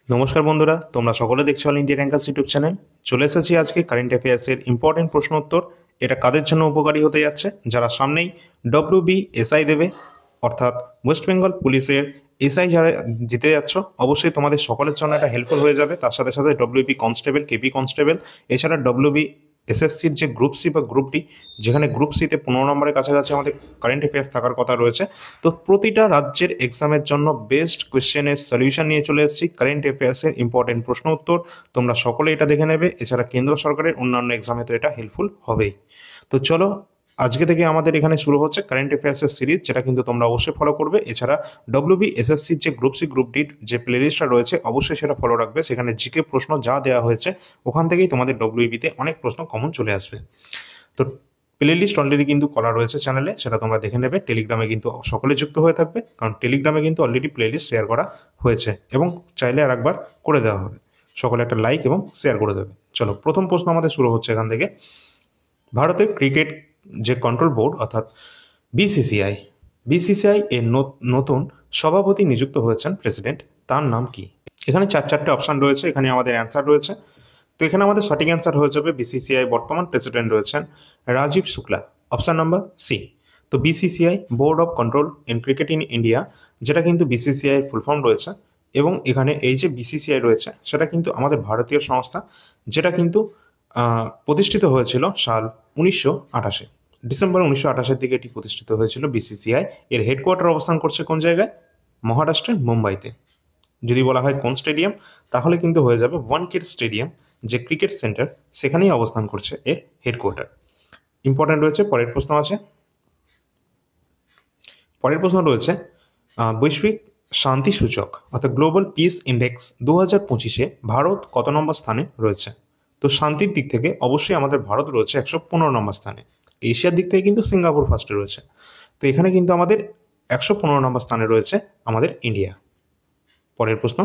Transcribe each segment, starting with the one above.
নমস্কার বন্ধুরা, তোমরা সকলে দেখছো all India rankers YouTube channel. চলে এসেছি আজকে কারেন্ট অ্যাফেয়ার্সের ইম্পর্টেন্ট প্রশ্ন উত্তর। এটা কাদের জন্য উপকারী হতে যাচ্ছে? যারা সামনেই WBSI দেবে, অর্থাৎ ওয়েস্ট বেঙ্গল পুলিশের এসআই যারা জিতে যাচ্ছ, অবশ্যই তোমাদের সকলের জন্য এটা হেল্পফুল হয়ে যাবে। তার সাথে সাথে WB কনস্টেবল, KP কনস্টেবল, এছাড়া WBSSCর যে গ্রুপ সি বা গ্রুপ ডি, যেখানে গ্রুপ সিতে 15 নম্বরের কাছাকাছি আমাদের কারেন্ট অ্যাফেয়ার্স থাকার কথা রয়েছে। তো প্রতিটা রাজ্যের এক্সামের জন্য বেস্ট কোয়েশ্চেনের সলিউশন নিয়ে চলে এসেছি, কারেন্ট অ্যাফেয়ার্সের ইম্পর্টেন্ট প্রশ্ন উত্তর। তোমরা সকলে এটা দেখে নেবে। এছাড়া কেন্দ্র সরকারের অন্যান্য এক্সামে তো এটা হেল্পফুল হবেই। তো চলো, আজকে থেকে আমাদের এখানে শুরু হচ্ছে কারেন্ট অ্যাফেয়ার্সের সিরিজ, যেটা কিন্তু তোমরা অবশ্যই ফলো করবে। এছাড়া WBSSCর যে গ্রুপ সি গ্রুপ ডির যে প্লেলিস্টটা রয়েছে, অবশ্যই সেটা ফলো রাখবে। সেখানে জিকে প্রশ্ন যা দেওয়া হয়েছে, ওখান থেকেই তোমাদের WBতে অনেক প্রশ্ন কমন চলে আসবে। তো প্লেলিস্ট অলরেডি কিন্তু করা রয়েছে চ্যানেলে, সেটা তোমরা দেখে নেবে। টেলিগ্রামে কিন্তু সকলে যুক্ত হয়ে থাকবে, কারণ টেলিগ্রামে কিন্তু অলরেডি প্লেলিস্ট শেয়ার করা হয়েছে, এবং চাইলে আর একবার করে দেওয়া হবে। সকলে একটা লাইক এবং শেয়ার করে দেবে। চলো, প্রথম প্রশ্ন আমাদের শুরু হচ্ছে এখান থেকে। ভারতের ক্রিকেট যে কন্ট্রোল বোর্ড, অর্থাৎ বিসিসিআই এর নতুন সভাপতি নিযুক্ত হয়েছেন প্রেসিডেন্ট, তার নাম কি? এখানে চারটে অপশান রয়েছে, এখানে আমাদের অ্যান্সার রয়েছে। তো এখানে আমাদের সঠিক অ্যান্সার হয়ে যাবে, বিসিসিআই বর্তমান প্রেসিডেন্ট রয়েছেন Rajiv Shukla, option number C. তো BCCI board of control in cricket in India, যেটা কিন্তু বিসিসিআই ফুল ফর্ম রয়েছে, এবং এখানে এই যে বিসিসিআই রয়েছে, সেটা কিন্তু আমাদের ভারতীয় সংস্থা, যেটা কিন্তু প্রতিষ্ঠিত হয়েছিল সাল 1928, ডিসেম্বর 1928 দিকে এটি প্রতিষ্ঠিত হয়েছিল বিসিসিআই। এর হেডকোয়ার্টার অবস্থান করছে কোন জায়গায়? মহারাষ্ট্রের মুম্বাইতে। যদি বলা হয় কোন স্টেডিয়াম, তাহলে কিন্তু হয়ে যাবে ওয়ানখেড় স্টেডিয়াম, যে ক্রিকেট সেন্টার, সেখানেই অবস্থান করছে এর হেডকোয়ার্টার। ইম্পর্টেন্ট রয়েছে। পরের প্রশ্ন আছে, পরের প্রশ্ন রয়েছে বৈশ্বিক শান্তি সূচক অর্থাৎ গ্লোবাল পিস ইন্ডেক্স 2025-এ ভারত কত নম্বর স্থানে রয়েছে? তো শান্তির দিক থেকে অবশ্যই আমাদের ভারত রয়েছে 115 নম্বর স্থানে। এশিয়ার দিক থেকে কিন্তু সিঙ্গাপুর ফার্স্টে রয়েছে। তো এখানে কিন্তু আমাদের 115 নম্বর স্থানে রয়েছে আমাদের ইন্ডিয়া। পরের প্রশ্ন,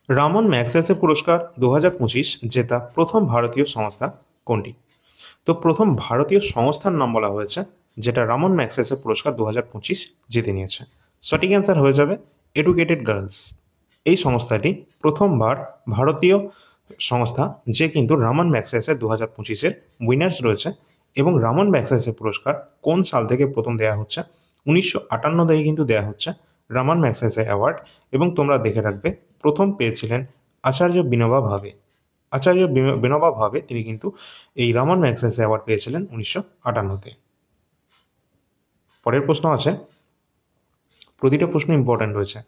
রামন ম্যাগসেসে পুরস্কার 2025 জেতা প্রথম ভারতীয় সংস্থা কোনটি? তো প্রথম ভারতীয় সংস্থার নাম বলা হয়েছে, যেটা রামন ম্যাগসেসে পুরস্কার 2025 জিতে নিয়েছে। সঠিক অ্যান্সার হয়ে যাবে এডুকেটেড গার্লস। এই সংস্থাটি প্রথমবার ভারতীয় সংস্থা, যে কিন্তু রামন ম্যাগসেসে 2025-এর উইনার্স রয়েছে। এবং রামন ম্যাগসেসে পুরস্কার কোন সাল থেকে প্রথম দেওয়া হচ্ছে? 1958 থেকে কিন্তু দেওয়া হচ্ছে রামন ম্যাগসেসে অ্যাওয়ার্ড। এবং তোমরা দেখে রাখবে, প্রথম পেয়েছিলেন আচার্য বিনোবা ভাবে। আচার্য বিনোবা ভাবে তিনি কিন্তু এই রামন ম্যাগসেসে অ্যাওয়ার্ড পেয়েছিলেন 1958-তে। পরের প্রশ্ন আছে, প্রতিটা প্রশ্ন ইম্পর্ট্যান্ট রয়েছে।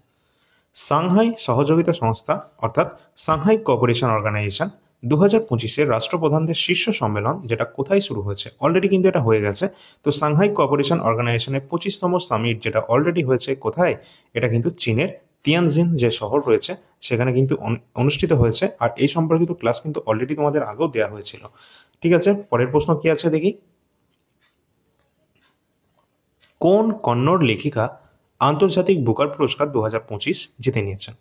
সাংহাই সহযোগিতা সংস্থা অর্থাৎ সাংহাই কোঅপারেশন অর্গানাইজেশন 2025-এর রাষ্ট্রপ্রধানদের শীর্ষ সম্মেলন, যেটা কোথায় শুরু হয়েছে? অলরেডি কিন্তু এটা হয়ে গেছে। তো সাংহাই কোঅপারেশন অর্গানাইজেশনের 25তম সামিট, যেটা অলরেডি হয়েছে কোথায়? এটা কিন্তু চীনের তিয়ানজিন যে শহর রয়েছে, সেখানে কিন্তু অনুষ্ঠিত হয়েছে। আর এই সম্পর্কিত ক্লাস কিন্তু অলরেডি তোমাদের আগেও দেওয়া হয়েছিল। ঠিক আছে, পরের প্রশ্ন কি আছে দেখি। কোন কন্নড় লেখিকা আন্তর্জাতিক বুকার পুরস্কার 2025 জিতে নিয়েছেন?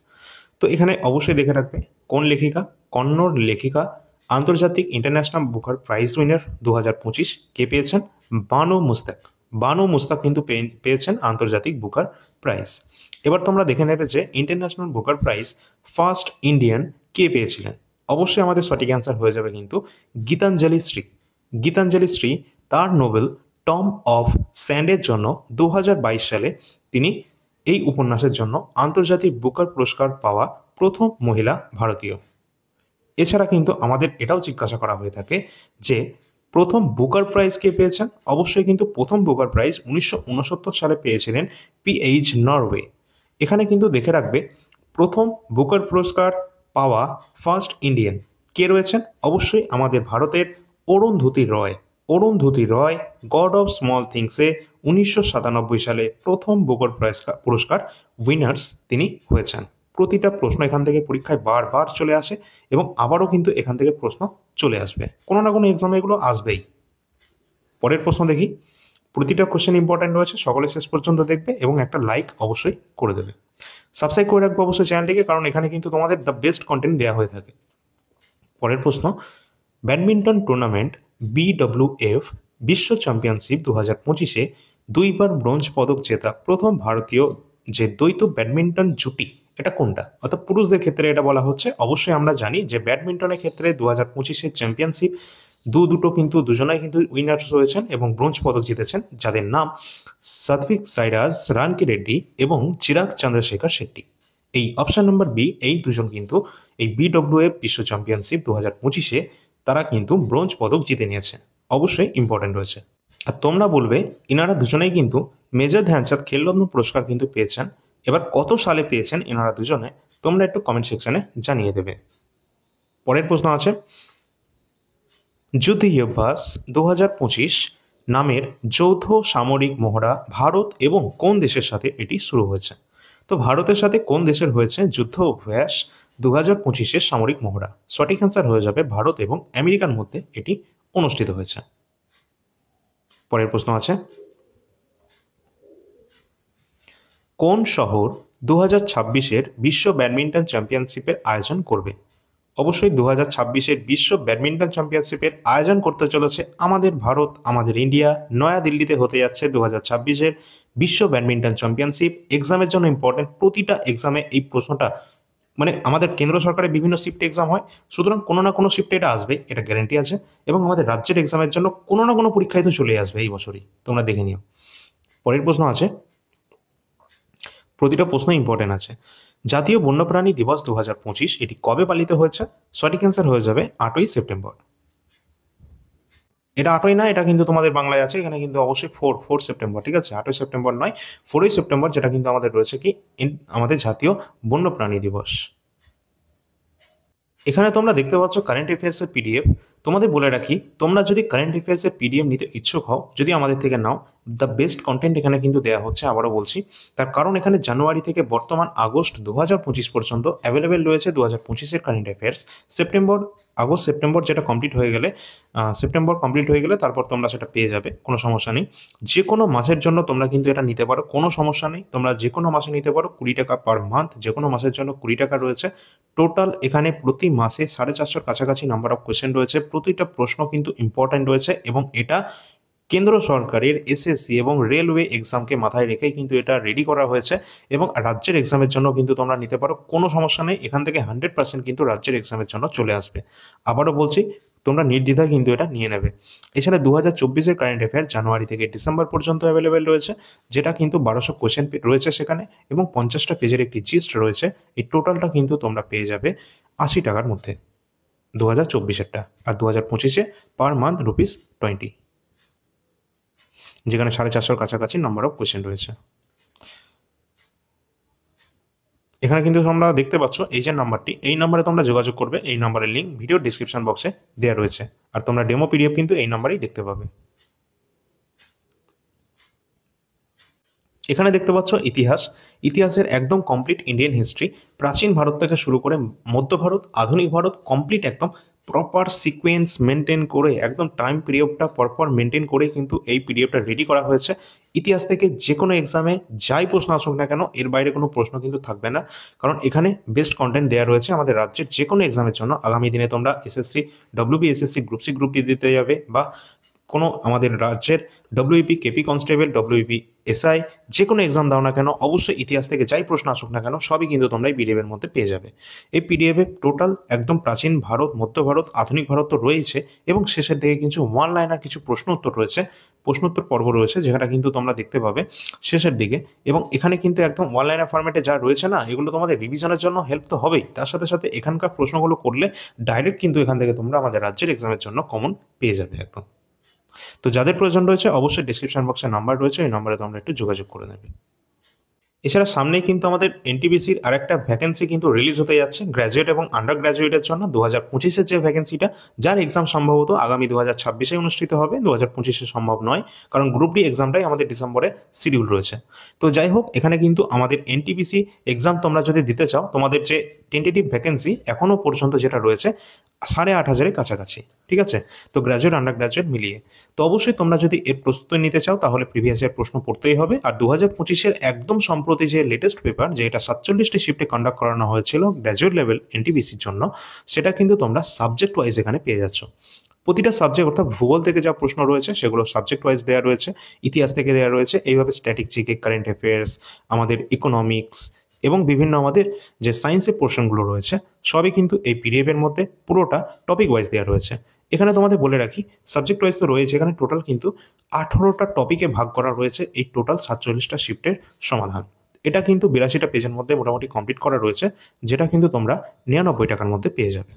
তো এখানে অবশ্যই দেখে রাখবে, কোন লেখিকা? কন্নড় লেখিকা আন্তর্জাতিক ইন্টারন্যাশনাল বুকার প্রাইজ উইনার 2025 কে পেয়েছেন? বানু মুস্তাক। বানু মুস্তাক কিন্তু পেয়েছেন আন্তর্জাতিক বুকার প্রাইজ। এবার তোমরা দেখে নেবে যে international Booker prize first Indian কে পেয়েছিলেন। অবশ্যই আমাদের সঠিক অ্যান্সার হয়ে যাবে কিন্তু গীতাঞ্জলি শ্রী। গীতাঞ্জলি শ্রী তার নোবেল টম অফ স্যান্ডের জন্য 2022 সালে তিনি এই উপন্যাসের জন্য আন্তর্জাতিক বুকার পুরস্কার পাওয়া প্রথম মহিলা ভারতীয়। এছাড়া কিন্তু আমাদের এটাও জিজ্ঞাসা করা হয়ে থাকে যে প্রথম বুকার প্রাইজ কে পেয়েছেন? অবশ্যই কিন্তু প্রথম বুকার প্রাইজ 1969 সালে পেয়েছিলেন PH নরওয়ে। এখানে কিন্তু দেখে রাখবে, প্রথম বুকার পুরস্কার পাওয়া ফার্স্ট ইন্ডিয়ান কে রয়েছেন? অবশ্যই আমাদের ভারতের অরুন্ধতী রয়। অরুন্ধতী রয় গড অফ স্মল থিংসে 1997 সালে প্রথম বুকার প্রাইজ পুরস্কার উইনার্স তিনি হয়েছেন। প্রতিটা প্রশ্ন এখান থেকে পরীক্ষায় বারবার চলে আসে, এবং আবারও কিন্তু এখান থেকে প্রশ্ন চলে আসবে, কোনো না কোনো এক্সামে এগুলো আসবেই। পরের প্রশ্ন দেখি। প্রতিটা কোশ্চেন ইম্পর্ট্যান্ট রয়েছে, সকলে শেষ পর্যন্ত দেখবে এবং একটা লাইক অবশ্যই করে দেবে। সাবস্ক্রাইব করে রাখবো অবশ্যই চ্যানেলটিকে, কারণ এখানে কিন্তু তোমাদের দ্য বেস্ট কন্টেন্ট দেওয়া হয়ে থাকে। পরের প্রশ্ন, ব্যাডমিন্টন টুর্নামেন্ট BWF বিশ্ব চ্যাম্পিয়নশিপ 2025-এ দুইবার ব্রোঞ্জ পদক জেতা প্রথম ভারতীয় যে দ্বৈত ব্যাডমিন্টন জুটি এটা কোনটা, অর্থাৎ পুরুষদের ক্ষেত্রে এটা বলা হচ্ছে। অবশ্যই আমরা জানি যে ব্যাডমিন্টনের ক্ষেত্রে 2025-এর চ্যাম্পিয়নশিপ দুটো কিন্তু দুজনাই কিন্তু উইনার্স হয়েছেন এবং ব্রোঞ্জ পদক জিতেছেন, যাদের নাম সাত্বিক সাইরাজ রানকি রেড্ডি এবং চিরাগ চন্দ্রশেখর শেট্টি। এই অপশন নাম্বার বি, এই দুজন কিন্তু এই বিডব্লিউএফ বিশ্ব চ্যাম্পিয়নশিপ 2025-এ তারা কিন্তু ব্রোঞ্জ পদক জিতে নিয়েছে। অবশ্যই ইম্পর্টেন্ট রয়েছে। আর তোমরা বলবে এনারা দুজনেই কিন্তু মেজর ধ্যানচাঁদ খেলরত্ন পুরস্কার কিন্তু পেয়েছেন। এবার কত সালে পেয়েছেন এনারা দুজনে, তোমরা একটু কমেন্ট সেকশনে জানিয়ে দেবে। পরের প্রশ্ন আছে, যুদ্ধ অভ্যাস 2025 নামের যৌথ সামরিক মহড়া ভারত এবং কোন দেশের সাথে এটি শুরু হয়েছে? তো ভারতের সাথে কোন দেশের হয়েছে যুদ্ধ অভ্যাস 2025-এর সামরিক মহড়া? সঠিক অ্যান্সার হয়ে যাবে ভারত এবং আমেরিকার মধ্যে এটি অনুষ্ঠিত হয়েছে। পরের প্রশ্ন আছে, কোন শহর 2026-এর বিশ্ব ব্যাডমিন্টন চ্যাম্পিয়নশিপের আয়োজন করবে? অবশ্যই 2026-এর বিশ্ব ব্যাডমিন্টন চ্যাম্পিয়নশিপের আয়োজন করতে চলেছে আমাদের ভারত, আমাদের ইন্ডিয়া। নয়াদিল্লিতে হতে যাচ্ছে 2026-এর বিশ্ব ব্যাডমিন্টন চ্যাম্পিয়নশিপ। এক্সামের জন্য ইম্পর্টেন্ট, প্রতিটা এক্সামে এই প্রশ্নটা, মানে আমাদের কেন্দ্র সরকারের বিভিন্ন শিফটে এক্সাম হয়, সুতরাং কোনো না কোনো শিফটে এটা আসবে, এটা গ্যারেন্টি আছে। এবং আমাদের রাজ্যের এক্সামের জন্য কোনো না কোনো পরীক্ষায় তো চলে আসবে এই বছরই, তোমরা দেখে নিও। পরের প্রশ্ন আছে, প্রতিটা প্রশ্ন ইম্পর্টেন্ট আছে। জাতীয় বন্যপ্রাণী দিবস 2025 এটি কবে পালিত হয়েছে? সঠিক অ্যান্সার হয়ে যাবে 8ই সেপ্টেম্বর। এটা 8ই না, এটা কিন্তু তোমাদের বাংলায় আছে, এখানে কিন্তু অবশ্যই 4 সেপ্টেম্বর, ঠিক আছে? 8ই সেপ্টেম্বর নয়, 4ই সেপ্টেম্বর, যেটা কিন্তু আমাদের রয়েছে কি আমাদের জাতীয় বন্যপ্রাণী দিবস। এখানে তোমরা দেখতে পাচ্ছ কারেন্ট অ্যাফেয়ার্সের পিডিএফ। তোমাদের বলে রাখি, তোমরা যদি কারেন্ট অ্যাফেয়ার্সের পিডিএফ নিতে ইচ্ছুক হও, যদি আমাদের থেকে নাও, দ্য বেস্ট কন্টেন্ট এখানে কিন্তু দেওয়া হচ্ছে। আবারও বলছি, তার কারণ এখানে জানুয়ারি থেকে বর্তমান আগস্ট 2025 পর্যন্ত অ্যাভেলেবেল রয়েছে 2025-এর কারেন্ট অ্যাফেয়ার্স। সেপ্টেম্বর যেটা কমপ্লিট হয়ে গেলে, সেপ্টেম্বর কমপ্লিট হয়ে গেলে তারপর তোমরা সেটা পেয়ে যাবে, কোনো সমস্যা নেই। যে কোনো মাসের জন্য তোমরা কিন্তু এটা নিতে পারো, কোনো সমস্যা নেই। তোমরা যে কোনো মাসে নিতে পারো, 20 টাকা পার মান্থ, যে কোনো মাসের জন্য 20 টাকা রয়েছে। টোটাল এখানে প্রতি মাসে 450-এর কাছাকাছি নাম্বার অফ কোয়েশ্চেন রয়েছে। প্রতিটা প্রশ্ন কিন্তু ইম্পর্ট্যান্ট রয়েছে এবং এটা কেন্দ্র সরকারের এসএসসি এবং রেলওয়ে এক্সামকে মাথায় রেখেই কিন্তু এটা রেডি করা হয়েছে। এবং রাজ্যের এক্সামের জন্য কিন্তু তোমরা নিতে পারো, কোনো সমস্যা নেই। এখান থেকে 100% কিন্তু রাজ্যের এক্সামের জন্য চলে আসবে। আবারও বলছি, তোমরা নির্দ্বিধায় কিন্তু এটা নিয়ে নেবে। এছাড়া 2024-এর কারেন্ট অ্যাফেয়ার জানুয়ারি থেকে ডিসেম্বর পর্যন্ত অ্যাভেলেবেল রয়েছে, যেটা কিন্তু 1200 কোয়েশ্চেন রয়েছে সেখানে এবং 50টা পেজের একটি জিস্ট রয়েছে। এই টোটালটা কিন্তু তোমরা পেয়ে যাবে 80 টাকার মধ্যে 2024-এরটা, আর 2025-এ পার মান্থ ₹20, যেখানে 450-এর কাছাকাছি নাম্বার অফ কোয়েশ্চেন রয়েছে। এখানে কিন্তু তোমরা দেখতে পাচ্ছ এই যে নাম্বারটি, এই নাম্বারে তোমরা যোগাযোগ করবে। এই নাম্বারের লিঙ্ক ভিডিও ডিসক্রিপশন বক্সে দেওয়া রয়েছে, আর তোমরা ডেমো পিডিএফ কিন্তু এই নাম্বারেই দেখতে পাবে। এখানে দেখতে পাচ্ছ ইতিহাসের একদম কমপ্লিট ইন্ডিয়ান হিস্ট্রি, প্রাচীন ভারত থেকে শুরু করে মধ্য ভারত, আধুনিক ভারত, কমপ্লিট একদম প্রপার সিকোয়েন্স মেনটেন করে, একদম টাইম পিরিয়ডটা পরপর মেনটেন করে কিন্তু এই পিডিএফটা রেডি করা হয়েছে। ইতিহাস থেকে যে কোনো এক্সামে যাই প্রশ্ন আসুক না কেন, এর বাইরে কোনো প্রশ্ন কিন্তু থাকবে না, কারণ এখানে বেস্ট কন্টেন্ট দেওয়া রয়েছে আমাদের রাজ্যের যে কোনো এক্সামের জন্য। আগামী দিনে তোমরা S S C, W B S S C, group C, group D দিতে যাবে, বা কোনো আমাদের রাজ্যের W P, K P constable, W P S I, যে কোনো এক্সাম দাও না কেন, অবশ্যই ইতিহাস থেকে যাই প্রশ্ন আসুক না কেন সবই কিন্তু তোমরা এই পিডিএফের মধ্যে পেয়ে যাবে। এই পিডিএফে টোটাল একদম প্রাচীন ভারত, মধ্য ভারত, আধুনিক ভারত তো রয়েছে, এবং শেষের দিকে কিছু ওয়ান লাইনার কিছু প্রশ্ন উত্তর রয়েছে, প্রশ্নোত্তর পর্ব রয়েছে, যেটা কিন্তু তোমরা দেখতে পাবে শেষের দিকে। এবং এখানে কিন্তু একদম ওয়ান লাইনার ফরম্যাটে যা রয়েছে না, এগুলো তোমাদের রিভিশনের জন্য হেল্প তো হবেই, তার সাথে সাথে এখানকার প্রশ্নগুলো করলে ডাইরেক্ট কিন্তু এখান থেকে তোমরা আমাদের রাজ্যের এক্সামের জন্য কমন পেয়ে যাবে একদম। তো যাদের প্রয়োজন রয়েছে অবশ্যই ডিসক্রিপশন বক্সে নাম্বার রয়েছে, এই নাম্বারে তোমরা একটু যোগাযোগ করে নেবে। এছাড়া সামনেই কিন্তু আমাদের এনটিপিসির আর একটা ভ্যাকেন্সি কিন্তু রিলিজ হতে যাচ্ছে গ্র্যাজুয়েট এবং আন্ডার গ্র্যাজুয়েটের জন্য। 2025-এর যে ভ্যাকেন্সিটা, যার এক্সাম সম্ভবত আগামী 2026-এ অনুষ্ঠিত হবে, 2025-এ সম্ভব নয়, কারণ গ্রুপ ডি এক্সামটাই আমাদের ডিসেম্বরে শিডিউল রয়েছে। তো যাই হোক, এখানে কিন্তু আমাদের এনটিপিসি এক্সাম তোমরা যদি দিতে চাও, তোমাদের যে টেন্টেটিভ ভ্যাকেন্সি এখনও পর্যন্ত যেটা রয়েছে 8,500-এর কাছাকাছি, ঠিক আছে? তো গ্র্যাজুয়েট, আন্ডার গ্র্যাজুয়েট মিলিয়ে। তো অবশ্যই তোমরা যদি এর প্রস্তুতি নিতে চাও, তাহলে প্রিভিয়াস ইয়ার প্রশ্ন পড়তেই হবে। আর 2025-এর একদম সম্প্রতি যে লেটেস্ট পেপার, যেটা 47টি শিফটে কন্ডাক্ট করানো হয়েছিল গ্র্যাজুয়েট লেভেল এনটিপিসির জন্য, সেটা কিন্তু তোমরা সাবজেক্ট ওয়াইজ এখানে পেয়ে যাচ্ছ। প্রতিটা সাবজেক্ট অর্থাৎ ভূগোল থেকে যা প্রশ্ন রয়েছে সেগুলো সাবজেক্ট ওয়াইজ দেওয়া রয়েছে, ইতিহাস থেকে দেওয়া রয়েছে, এইভাবে স্ট্যাটিক জিকে, কারেন্ট অ্যাফেয়ার্স, আমাদের ইকোনমিক্স এবং বিভিন্ন আমাদের যে সায়েন্সের পোর্শনগুলো রয়েছে সবই কিন্তু এই পিডিএফের মধ্যে পুরোটা টপিক ওয়াইজ দেওয়া রয়েছে। এখানে তোমাদের বলে রাখি সাবজেক্ট ওয়াইজ তো রয়েছে, এখানে টোটাল কিন্তু 18টা টপিকে ভাগ করা রয়েছে এই টোটাল 47টা শিফটের সমাধান। এটা কিন্তু 82টা পেজের মধ্যে মোটামুটি কমপ্লিট করা রয়েছে, যেটা কিন্তু তোমরা 99 টাকার মধ্যে পেয়ে যাবে।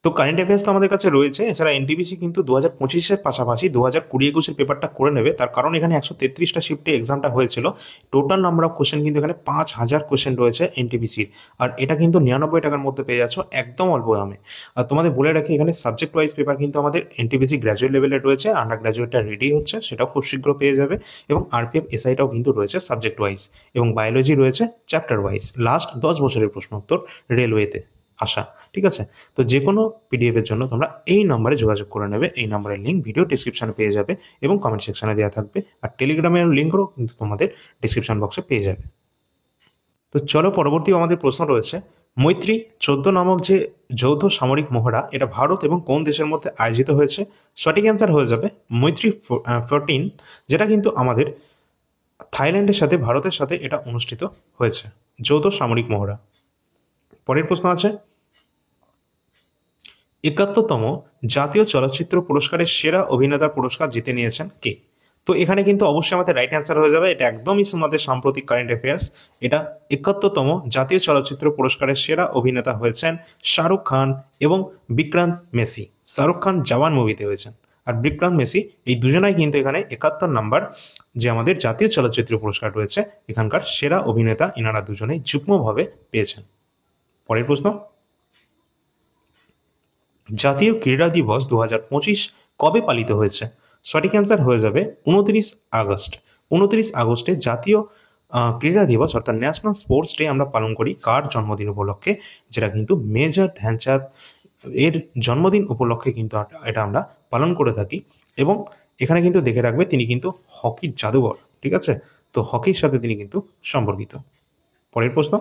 তো কারেন্ট অ্যাফেয়ার্স তো আমাদের কাছে রয়েছে, এছাড়া এনটিপিসি কিন্তু 2025-এর পাশাপাশি 2020-21-এর পেপারটা করে নেবে, তার কারণ এখানে 133টা শিফটে এক্সামটা হয়েছিল। টোটাল নাম্বার অফ কোশ্চেন কিন্তু এখানে 5000 কোশ্চেন রয়েছে এনটিপিসির, আর এটা কিন্তু 99 টাকার মধ্যে পেয়ে যাচ্ছ একদম অল্প দামে। আর তোমাদের বলে রাখি এখানে সাবজেক্ট ওয়াইজ পেপার কিন্তু আমাদের এনটিপিসি গ্র্যাজুয়েট লেভেলে রয়েছে, আন্ডার গ্র্যাজুয়েটটা রেডি হচ্ছে, সেটাও খুব শীঘ্র পেয়ে যাবে। এবং আরপিএফ এসআইটাও কিন্তু রয়েছে সাবজেক্ট ওয়াইজ, এবং বায়োলজি রয়েছে চ্যাপ্টার ওয়াইজ, লাস্ট 10 বছরের প্রশ্ন উত্তর রেলওয়েতে আসা। ঠিক আছে, তো যে কোনো পিডিএফের জন্য তোমরা এই নাম্বারে যোগাযোগ করে নেবে, এই নাম্বারের লিঙ্ক ভিডিও ডিসক্রিপশানে পেয়ে যাবে এবং কমেন্ট সেকশানে দেওয়া থাকবে, আর টেলিগ্রামের লিঙ্কও কিন্তু তোমাদের ডিসক্রিপশান বক্সে পেয়ে যাবে। তো চলো পরবর্তী আমাদের প্রশ্ন রয়েছে, মৈত্রী 14 নামক যে যৌথ সামরিক মহড়া এটা ভারত এবং কোন দেশের মধ্যে আয়োজিত হয়েছে? সঠিক অ্যান্সার হয়ে যাবে মৈত্রী 14, যেটা কিন্তু আমাদের থাইল্যান্ডের সাথে ভারতের সাথে এটা অনুষ্ঠিত হয়েছে, যৌথ সামরিক মহড়া। পরের প্রশ্ন আছে, 71তম জাতীয় চলচ্চিত্র পুরস্কারের সেরা অভিনেতার পুরস্কার জিতে নিয়েছেন কে? তো এখানে কিন্তু অবশ্যই আমাদের রাইট অ্যান্সার হয়ে যাবে, এটা একদমই আমাদের সাম্প্রতিক কারেন্ট অ্যাফেয়ার্স। এটা 71তম জাতীয় চলচ্চিত্র পুরস্কারের সেরা অভিনেতা হয়েছেন শাহরুখ খান এবং বিক্রান্ত মেসি। শাহরুখ খান জওয়ান মুভিতে হয়েছেন, আর বিক্রান্ত মেসি, এই দুজনাই কিন্তু এখানে 71 নাম্বার যে আমাদের জাতীয় চলচ্চিত্র পুরস্কার রয়েছে এখানকার সেরা অভিনেতা, এনারা দুজনেই যুগ্মভাবে পেয়েছেন। পরের প্রশ্ন, জাতীয় ক্রীড়া দিবস 2025 কবে পালিত হয়েছে? সঠিক অ্যান্সার হয়ে যাবে 29 আগস্ট। 29 আগস্টে জাতীয় ক্রীড়া দিবস অর্থাৎ ন্যাশনাল স্পোর্টস ডে আমরা পালন করি কার জন্মদিন উপলক্ষে? যেটা কিন্তু মেজর ধ্যানচাঁদ এর জন্মদিন উপলক্ষে কিন্তু এটা আমরা পালন করে থাকি। এবং এখানে কিন্তু দেখে রাখবে তিনি কিন্তু হকির জাদুঘর, ঠিক আছে, তো হকির সাথে তিনি কিন্তু সম্পর্কিত। পরের প্রশ্ন,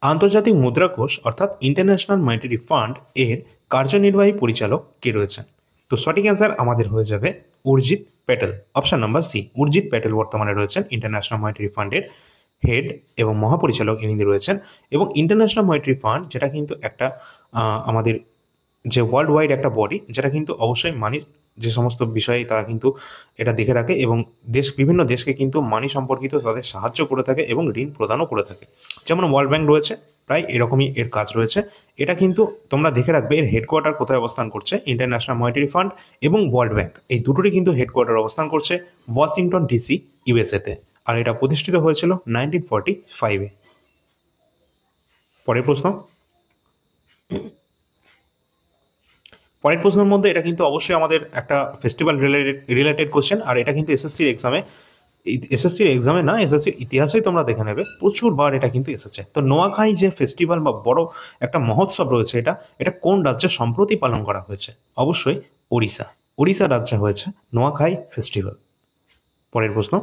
আন্তর্জাতিক মুদ্রা কোষ অর্থাৎ ইন্টারন্যাশনাল মনিটারি ফান্ড এর কার্যনির্বাহী পরিচালক কে রয়েছেন? তো সঠিক অ্যান্সার আমাদের হয়ে যাবে Urjit Patel. Option number C, Urjit Patel বর্তমানে রয়েছেন ইন্টারন্যাশনাল মনিটারি ফান্ডের হেড এবং মহাপরিচালক ইনি রয়েছেন। এবং ইন্টারন্যাশনাল মনিটারি ফান্ড যেটা কিন্তু একটা আমাদের যে ওয়ার্ল্ড ওয়াইড একটা বডি, যেটা কিন্তু অবশ্যই মানির যে সমস্ত বিষয়ে তারা কিন্তু এটা দেখে রাখে এবং বিভিন্ন দেশকে কিন্তু মানি সম্পর্কিত তাদের সাহায্য করে থাকে এবং ঋণ প্রদানও করে থাকে। যেমন ওয়ার্ল্ড ব্যাংক রয়েছে, প্রায় এরকমই এর কাজ রয়েছে। এটা কিন্তু তোমরা দেখে রাখবে এর হেডকোয়ার্টার কোথায় অবস্থান করছে, ইন্টারন্যাশনাল মনিটারি ফান্ড এবং ওয়ার্ল্ড ব্যাংক এই দুটোরই কিন্তু হেডকোয়ার্টার অবস্থান করছে ওয়াশিংটন ডিসি, ইউএসএতে, আর এটা প্রতিষ্ঠিত হয়েছিল 1945-এ। পরের প্রশ্ন, পরের প্রশ্নের মধ্যে এটা কিন্তু অবশ্যই আমাদের একটা ফেস্টিভ্যাল রিলেটেড কোশ্চেন, আর এটা কিন্তু এসএসসির এক্সামে না, এসএসসির ইতিহাসেই তোমরা দেখে নেবে প্রচুরবার এটা কিন্তু এসেছে। তো নোয়াখাই যে ফেস্টিভ্যাল বা বড় একটা মহোৎসব রয়েছে, এটা কোন রাজ্যে সম্প্রতি পালন করা হয়েছে? অবশ্যই ওড়িশা রাজ্যে হয়েছে নোয়াখাই ফেস্টিভ্যাল। পরের প্রশ্ন,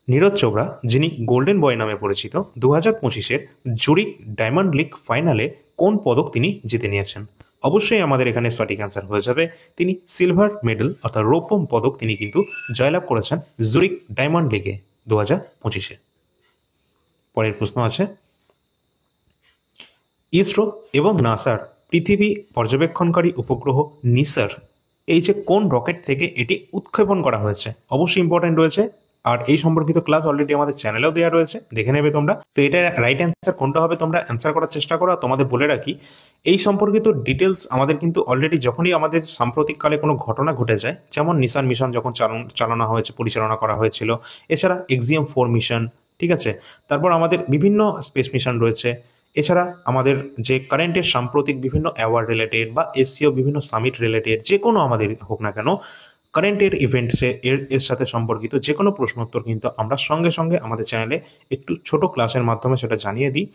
নীরজ চোপড়া যিনি গোল্ডেন বয় নামে পরিচিত 2025-এর জুরিক ডায়মন্ড লিগ ফাইনালে কোন পদক তিনি জিতে নিয়েছেন? অবশ্যই আমাদের এখানে সঠিক অ্যান্সার হয়ে যাবে তিনি সিলভার মেডেল অর্থাৎ রৌপ্য পদক তিনি কিন্তু জয়লাভ করেছেন জুরিক ডায়মন্ড লিগে 2025-এ। পরের প্রশ্ন আছে, ইসরো এবং নাসার পৃথিবী পর্যবেক্ষণকারী উপগ্রহ নিসার এই যে কোন রকেট থেকে এটি উৎক্ষেপণ করা হয়েছে? অবশ্যই ইম্পর্টেন্ট রয়েছে, আর এই সম্পর্কিত ক্লাস অলরেডি আমাদের চ্যানেলেও দেওয়া রয়েছে, দেখে নেবে তোমরা। তো এটা রাইট অ্যান্সার কোনটা হবে তোমরা অ্যান্সার করার চেষ্টা করো। তোমাদের বলে রাখি এই সম্পর্কিত ডিটেলস আমাদের কিন্তু অলরেডি যখনই আমাদের সাম্প্রতিককালে কোনো ঘটনা ঘটে যায়, যেমন নিসান মিশন যখন চালানো হয়েছে, পরিচালনা করা হয়েছিল, এছাড়া এক্সিয়াম 4 মিশন, ঠিক আছে, তারপর আমাদের বিভিন্ন স্পেস মিশন রয়েছে, এছাড়া আমাদের যে কারেন্টের সাম্প্রতিক বিভিন্ন অ্যাওয়ার্ড রিলেটেড বা এসসিও বিভিন্ন সামিট রিলেটেড যে কোনো আমাদের হোক না কেন কারেন্টের ইভেন্টসে এর সাথে সম্পর্কিত যে কোনো প্রশ্ন উত্তর কিন্তু আমরা সঙ্গে সঙ্গে আমাদের চ্যানেলে একটু ছোট ক্লাসের মাধ্যমে সেটা জানিয়ে দিই,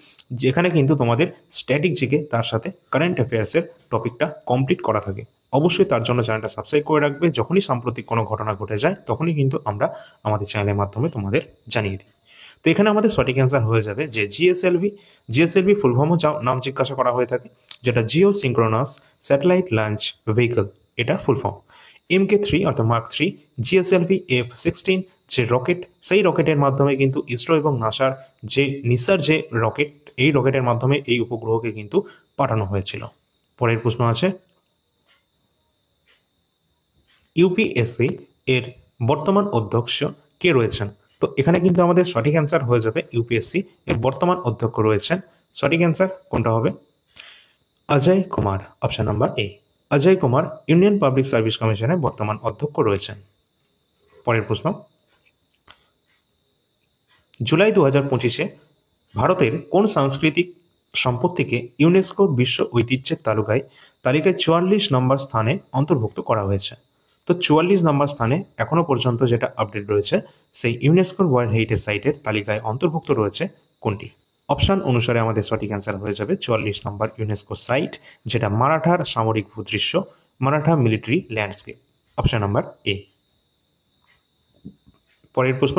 যেখানে কিন্তু তোমাদের স্ট্যাটিক জিকে তার সাথে কারেন্ট অ্যাফেয়ার্সের টপিকটা কমপ্লিট করা থাকে। অবশ্যই তার জন্য চ্যানেলটা সাবস্ক্রাইব করে রাখবে, যখনই সাম্প্রতিক কোনো ঘটনা ঘটে যায় তখনই কিন্তু আমরা আমাদের চ্যানেলের মাধ্যমে তোমাদের জানিয়ে দিই। তো এখানে আমাদের সঠিক অ্যান্সার হয়ে যাবে যে জিএসএলভি। জিএসএলভি ফুল ফর্মও নাম জিজ্ঞাসা করা হয়ে থাকে, যেটা Jio synchronous satellite launch vehicle, এটা ফুল ফর্ম। MK3 অর্থাৎ Mark 3 জিএসএলভি F-16 যে রকেট, সেই রকেটের মাধ্যমে কিন্তু ইসরো এবং নাসার যে নিসার যে রকেট, এই রকেটের মাধ্যমে এই উপগ্রহকে কিন্তু পাঠানো হয়েছিল। পরের প্রশ্ন আছে, ইউপিএসসি এর বর্তমান অধ্যক্ষ কে রয়েছেন? তো এখানে কিন্তু আমাদের সঠিক অ্যান্সার হয়ে যাবে ইউপিএসসি এর বর্তমান অধ্যক্ষ রয়েছেন। সঠিক অ্যান্সার কোনটা হবে? অজয় কুমার, অপশন নাম্বার এ। Ajay Kumar union public service কমিশনের বর্তমান অধ্যক্ষ রয়েছেন। পরের প্রশ্ন, জুলাই 2025-এ ভারতের কোন সাংস্কৃতিক সম্পত্তিকে ইউনেস্কোর বিশ্ব ঐতিহ্যের তালিকায় 44 নম্বর স্থানে অন্তর্ভুক্ত করা হয়েছে? তো 44 নম্বর স্থানে এখনো পর্যন্ত যেটা আপডেট রয়েছে, সেই ইউনেস্কোর ওয়ার্ল্ড হেরিটেজ সাইটের তালিকায় অন্তর্ভুক্ত রয়েছে কোনটি? অপশান অনুসারে আমাদের সঠিক অ্যান্সার হয়ে যাবে 44 নম্বর ইউনেস্কো সাইট, যেটা মারাঠার সামরিক ভূদৃশ্য, Maratha military landscape, option number A. পরের প্রশ্ন,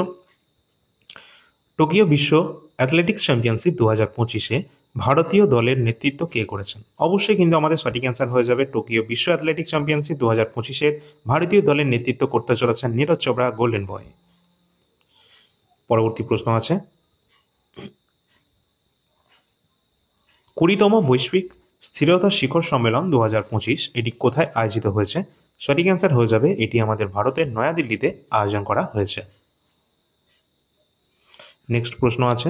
টোকিও বিশ্ব অ্যাথলেটিক্স চ্যাম্পিয়নশিপ 2025-এ ভারতীয় দলের নেতৃত্ব কে করেছেন? অবশ্যই কিন্তু আমাদের সঠিক অ্যান্সার হয়ে যাবে টোকিও বিশ্ব অ্যাথলেটিক্স চ্যাম্পিয়নশিপ 2025-এর ভারতীয় দলের নেতৃত্ব করতে চলেছেন নীরজ চোপড়া, গোল্ডেন বয়। পরবর্তী প্রশ্ন আছে, 20তম বৈশ্বিক স্থিরতা শিখর সম্মেলন 2025 এটি কোথায় আয়োজিত হয়েছে? সঠিক অ্যান্সার হয়ে যাবে এটি আমাদের ভারতের নয়াদিল্লিতে আয়োজন করা হয়েছে। নেক্সট প্রশ্ন আছে,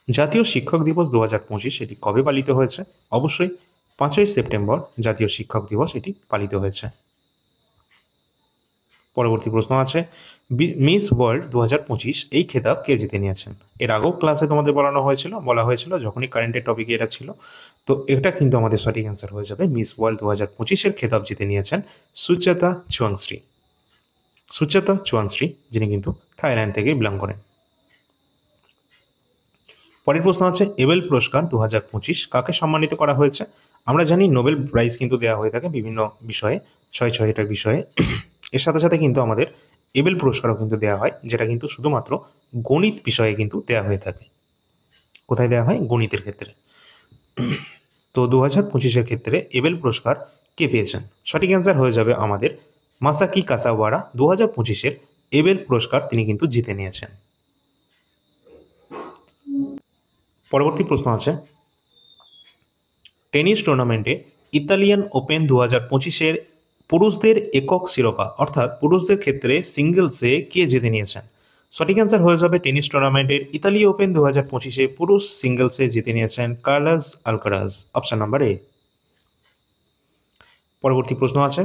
জাতীয় শিক্ষক দিবস 2025 এটি কবে পালিত হয়েছে? অবশ্যই 5ই সেপ্টেম্বর জাতীয় শিক্ষক দিবস এটি পালিত হয়েছে। পরবর্তী প্রশ্ন আছে, মিস ওয়ার্ল্ড 2025 এই খেতাব কে জিতে নিয়েছেন? এর আগেও ক্লাসে তোমাদের বলা হয়েছিল যখনই কারেন্টের টপিকে এটা ছিল। তো এটা কিন্তু আমাদের সঠিক অ্যান্সার হয়ে যাবে, মিস ওয়ার্ল্ড 2025-এর খেতাব জিতে নিয়েছেন সুচেতা চুয়াংশ্রী। সুচেতা চুয়াংশ্রী, যিনি কিন্তু থাইল্যান্ড থেকে বিলং করেন। পরের প্রশ্ন আছে, এবেল পুরস্কার 2025 কাকে সম্মানিত করা হয়েছে? আমরা জানি নোবেল প্রাইজ কিন্তু দেওয়া হয়ে থাকে বিভিন্ন বিষয়ে, 6টা বিষয়ে। এর সাথে সাথে কিন্তু আমাদের এবেল পুরস্কারও কিন্তু দেওয়া হয়, যেটা কিন্তু শুধুমাত্র গণিত বিষয়ে কিন্তু দেওয়া হয়ে থাকে। কোথায় দেওয়া হয়? গণিতের ক্ষেত্রে। তো 2025-এর ক্ষেত্রে এবেল পুরস্কার কে পেয়েছেন? সঠিক অ্যান্সার হয়ে যাবে আমাদের মাসাকি কাসাওয়ারা। 2025-এর এবেল পুরস্কার তিনি কিন্তু জিতে নিয়েছেন। পরবর্তী প্রশ্ন আছে, টেনিস টুর্নামেন্টে ইতালিয়ান ওপেন 2025-এর পুরুষদের একক শিরোপা অর্থাৎ পুরুষদের ক্ষেত্রে সিঙ্গেলসে কে জিতে নিয়েছেন? সঠিক অ্যান্সার হয়ে যাবে টেনিস টুর্নামেন্টের ইতালি ওপেন 2025-এ পুরুষ সিঙ্গেলসে জিতে নিয়েছেন কার্লোস আলকারাজ, অপশন নাম্বার এ। পরবর্তী প্রশ্ন আছে,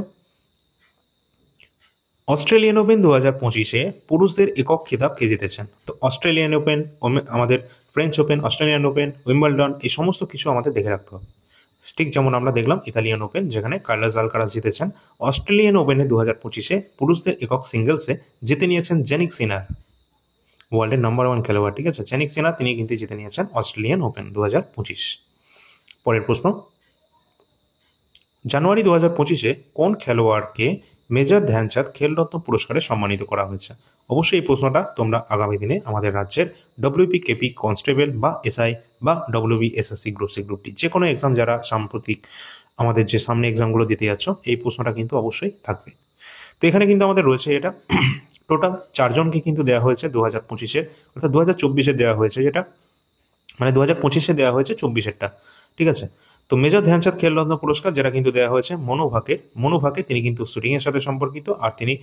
অস্ট্রেলিয়ান ওপেন 2025-এ পুরুষদের একক খেতাব কে জিতেছেন? তো অস্ট্রেলিয়ান ওপেন, আমাদের French open, Australian open, Wimbledon, এই সমস্ত কিছু আমাদের দেখে রাখতে হবে। ঠিক যেমন আমরা দেখলাম ইতালিয়ান ওপেন, যেখানে কার্লোস আলকারাজ জিতেছেন। অস্ট্রেলিয়ান ওপেনে 2025-এ পুরুষদের একক সিঙ্গেলসে জিতে নিয়েছেন জ্যানিক সিনার, ওয়ার্ল্ডের নাম্বার 1 খেলোয়াড়। ঠিক আছে, জ্যানিক সিনার তিনি কিন্তু জিতে নিয়েছেন অস্ট্রেলিয়ান ওপেন 2025। পরের প্রশ্ন, জানুয়ারি 2025-এ কোন খেলোয়াড়কে মেজর ধ্যানচাঁদ খেলরত্ন পুরস্কারে সম্মানিত করা হয়েছে? অবশ্যই এই প্রশ্নটা তোমরা আগামী দিনে আমাদের রাজ্যের WPKP কনস্টেবল বা SI বা WBSSC group C group D যে কোনো এক্সাম যারা সাম্প্রতিক আমাদের যে সামনে এক্সামগুলো দিতে যাচ্ছ, এই প্রশ্নটা কিন্তু অবশ্যই থাকবে। তো এখানে কিন্তু আমাদের রয়েছে এটা টোটাল 4 জনকে কিন্তু দেওয়া হয়েছে 2025-এর, অর্থাৎ 2024-এ দেওয়া হয়েছে, যেটা মানে 2025-এ দেওয়া হয়েছে 24-এরটা। ঠিক আছে, তো মেজর ধ্যানচাঁদ খেলরত্ন পুরস্কার যেটা কিন্তু দেওয়া হয়েছে মনু ভাকে, তিনি কিন্তু শুটিংয়ের সাথে সম্পর্কিত, আর তিনি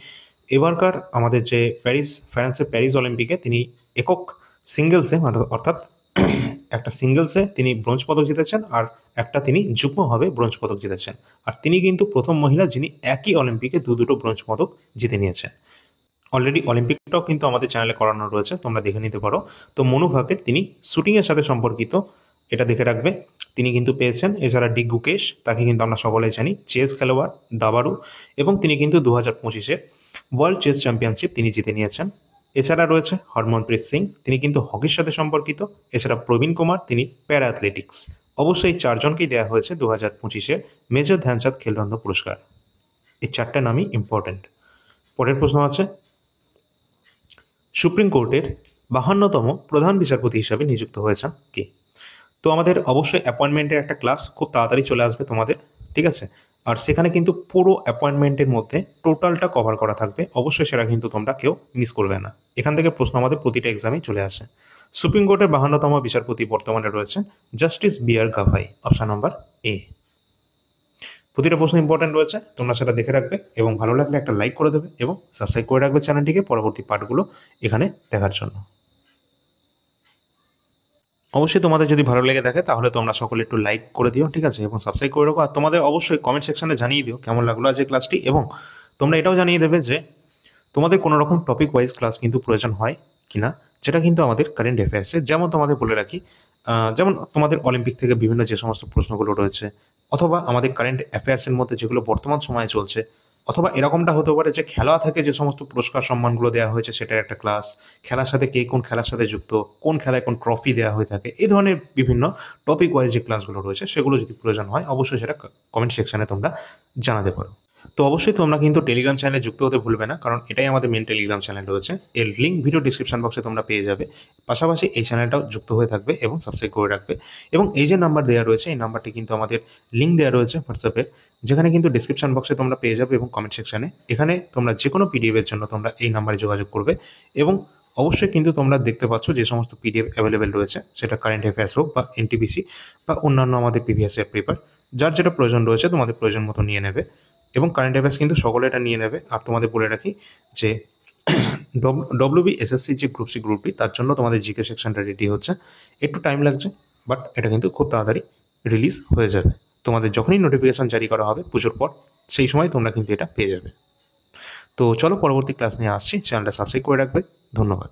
এবারকার আমাদের যে ফ্রান্সের প্যারিস অলিম্পিকে তিনি একক সিঙ্গেলসে অর্থাৎ একটা সিঙ্গেলসে তিনি ব্রোঞ্জ পদক জিতেছেন, আর একটা তিনি যুগ্মভাবে ব্রোঞ্জ পদক জিতেছেন। আর তিনি কিন্তু প্রথম মহিলা যিনি একই অলিম্পিকে দুটো ব্রোঞ্জ পদক জিতে নিয়েছেন। অলরেডি অলিম্পিকটাও কিন্তু আমাদের চ্যানেলে করানো রয়েছে, তোমরা দেখে নিতে পারো। তো মনু ভাকের তিনি শুটিংয়ের সাথে সম্পর্কিত, এটা দেখে রাখবে, তিনি কিন্তু পেয়েছেন। এছাড়া ডি গুকেশ, তাকে কিন্তু আমরা সকলেই জানি, চেস খেলোয়াড়, দাবারু, এবং তিনি কিন্তু 2025-এ ওয়ার্ল্ড চেস চ্যাম্পিয়নশিপ তিনি জিতে নিয়েছেন। এছাড়া রয়েছে হরমনপ্রীত সিং, তিনি কিন্তু হকির সাথে সম্পর্কিত। এছাড়া প্রবীণ কুমার, তিনি প্যারা অ্যাথলেটিক্স। অবশ্যই 4 জনকেই দেওয়া হয়েছে 2025-এ মেজর ধ্যানচাঁদ খেলরত্ন পুরস্কার। এই 4টে নামই ইম্পর্টেন্ট। পরের প্রশ্ন আছে, সুপ্রিম কোর্টের 52তম প্রধান বিচারপতি হিসাবে নিযুক্ত হয়েছেন কে? তো আমাদের অবশ্যই অ্যাপয়েন্টমেন্টের একটা ক্লাস খুব তাড়াতাড়ি চলে আসবে তোমাদের, ঠিক আছে? আর সেখানে কিন্তু পুরো অ্যাপয়েন্টমেন্টের মধ্যে টোটালটা কভার করা থাকবে, অবশ্যই সেটা কিন্তু তোমরা কেউ মিস করবে না। এখান থেকে প্রশ্ন আমাদের প্রতিটা এক্সামেই চলে আসে। সুপ্রিম কোর্টের 52তম বিচারপতি বর্তমানে রয়েছেন justice B R Gavai, option number A. প্রতিটা প্রশ্ন ইম্পর্টেন্ট রয়েছে, তোমরা সেটা দেখে রাখবে এবং ভালো লাগলে একটা লাইক করে দেবে এবং সাবস্ক্রাইব করে রাখবে চ্যানেলটিকে পরবর্তী পার্টগুলো এখানে দেখার জন্য। অবশ্যই তোমাদের যদি ভালো লেগে থাকে তাহলে তোমরা সকলে একটু লাইক করে দিও, ঠিক আছে, এবং সাবস্ক্রাইব করে রাখো। আর তোমাদের অবশ্যই কমেন্ট সেকশনে জানিয়ে দিও কেমন লাগলো আজ এই ক্লাসটি, এবং তোমরা এটাও জানিয়ে দেবে যে তোমাদের কোনো রকম টপিক ওয়াইজ ক্লাস কিন্তু প্রয়োজন হয় কিনা, যেটা কিন্তু আমাদের কারেন্ট অ্যাফেয়ার্সে, যেমন তোমাদের বলে রাখি, যেমন তোমাদের অলিম্পিক থেকে বিভিন্ন যে সমস্ত প্রশ্নগুলো রয়েছে, অথবা আমাদের কারেন্ট অ্যাফেয়ার্সের মধ্যে যেগুলো বর্তমান সময়ে চলছে, অথবা এরকমটা হতে পারে যে খেলা থেকে যে সমস্ত পুরস্কার সম্মানগুলো দেওয়া হয়েছে সেটার একটা ক্লাস, খেলার সাথে কে কোন খেলার সাথে যুক্ত, কোন খেলায় কোন ট্রফি দেওয়া হয়ে থাকে, এই ধরনের বিভিন্ন টপিক ওয়াইজ যে ক্লাসগুলো রয়েছে সেগুলো যদি প্রয়োজন হয় অবশ্যই সেটা কমেন্ট সেকশনে তোমরা জানাতে পারো। তো অবশ্যই তোমরা কিন্তু টেলিগ্রাম চ্যানেলে যুক্ত হতে ভুলবে না, কারণ এটাই আমাদের মেন টেলিগ্রাম চ্যানেল রয়েছে। এর লিঙ্ক ভিডিও ডিসক্রিপশন বক্সে তোমরা পেয়ে যাবে। পাশাপাশি এই চ্যানেলটাও যুক্ত হয়ে থাকবে এবং সাবস্ক্রাইব করে রাখবে। এবং এই যে নাম্বার দেওয়া রয়েছে এই নাম্বারটি কিন্তু আমাদের লিঙ্ক দেওয়া রয়েছে হোয়াটসঅ্যাপের, যেখানে কিন্তু ডিসক্রিপশন বক্সে তোমরা পেয়ে যাবে এবং কমেন্ট সেকশনে। এখানে তোমরা যে কোনো পিডিএফের জন্য তোমরা এই নাম্বারে যোগাযোগ করবে এবং অবশ্যই কিন্তু তোমরা দেখতে পাচ্ছ যে সমস্ত পিডিএফ অ্যাভেলেবেল রয়েছে, সেটা কারেন্ট অ্যাফেয়ার্স হোক বা এনটিপিসি বা অন্যান্য আমাদের প্রিভিয়াস ইয়ার পেপার, যার যেটা প্রয়োজন রয়েছে তোমাদের প্রয়োজন মতো নিয়ে নেবে। এবং কারেন্ট অ্যাফেয়ার্স কিন্তু সকলে এটা নিয়ে নেবে। আর তোমাদের বলে রাখি যে ডব্লিউবি এসএসসি যে গ্রুপ সি গ্রুপটি, তার জন্য তোমাদের জিকে সেকশনটা রেডি হচ্ছে, একটু টাইম লাগছে, বাট এটা কিন্তু খুব তাড়াতাড়ি রিলিজ হয়ে যাবে। তোমাদের যখনই নোটিফিকেশান জারি করা হবে পুজোর পর, সেই সময় তোমরা কিন্তু এটা পেয়ে যাবে। তো চলো পরবর্তী ক্লাস নিয়ে আসছি, চ্যানেলটা সাবস্ক্রাইব করে রাখবে। ধন্যবাদ।